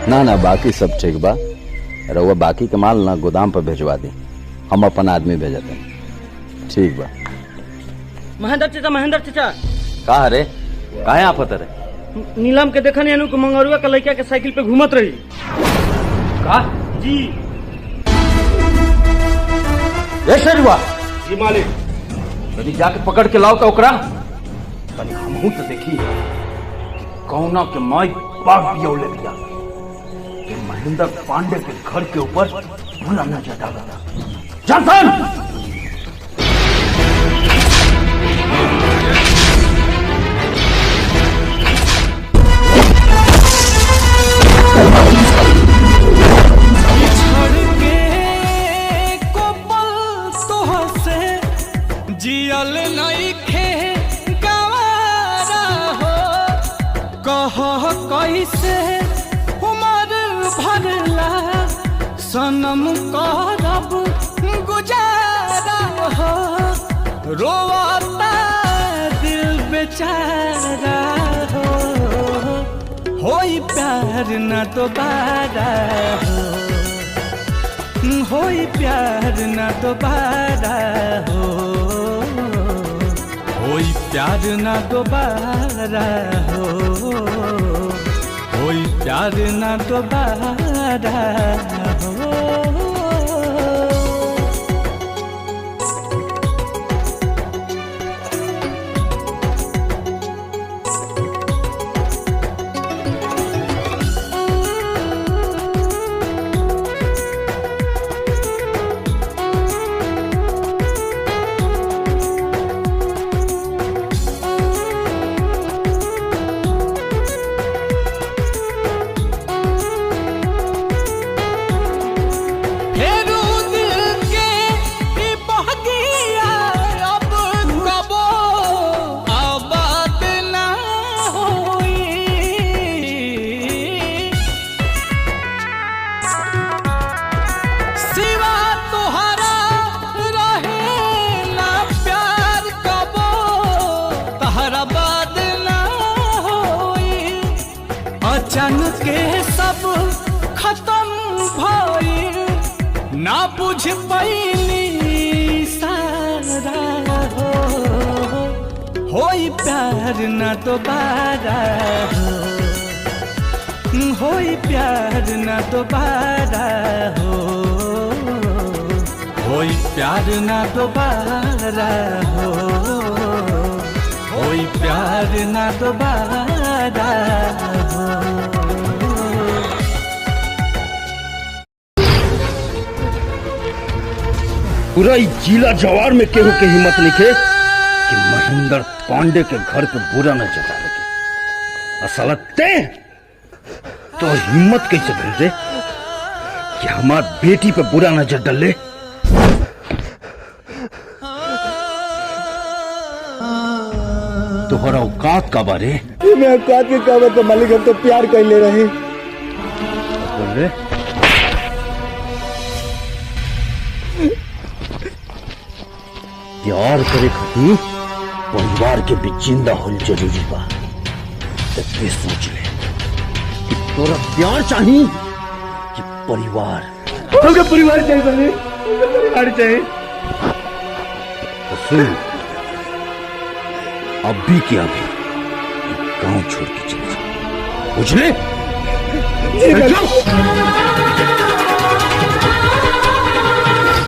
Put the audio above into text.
ना ना बाकी सब ठीक बा। रउआ बाकी के माल ना गोदाम पर भेजवा दी, हम अपन आदमी भेजते हैं। ठीक बा। महेंद्र चाचा कहा रे, काहे आफत रे? नीलम के देखने अनु को मंगरुआ का लड़का के साइकिल पे घूमत रही। का जी शेरवा जी मालिक। कभी जाके पकड़ के लाओ तो ओकरा तनी हमहू तो देखी कि कौना के माई बाप बियौले बिया। ये महेंद्र पांडे के घर के ऊपर भूला न जाता। जंसन जियल नहीं खे गवारा हो, कह कैसे उमर भरला सनम करब गुजारा हो, रोता दिल बेचारा हो, होई प्यार न दोबारा हो, होई प्यार न दोबारा हो, होई प्यार न दोबारा हो, होई प्यार न दोबारा हो। अचानक के सब खत्म भइल, ना बुझ पैली सारा हो, होई प्यार न दोबारा हो, होई प्यार न दोबारा हो, होई प्यार न दोबारा हो, होई प्यार न दोबारा हो। पूरा जिला जवार में केहू के हिम्मत निके कि महेंद्र पांडे के घर पे बुरा न जता लगे। असलते तो हिम्मत कैसे भेज दे कि हमार बेटी पे बुरा नजर डले। तोहरा औकात का बारे? मैं औकात के का तो मालिक, हम तो प्यार कर ले रहे। बोल रहे प्यार करे खातिर परिवार के बीच जिंदा होल जरूरी बा। तो सोच ले कि तोरा प्यार चाहिए कि परिवार? हमको परिवार चाहिए बल्ले, परिवार चाहिए। तो सुन, अभी क्या भी गांव छोड़ के चले जाओ, बुझले?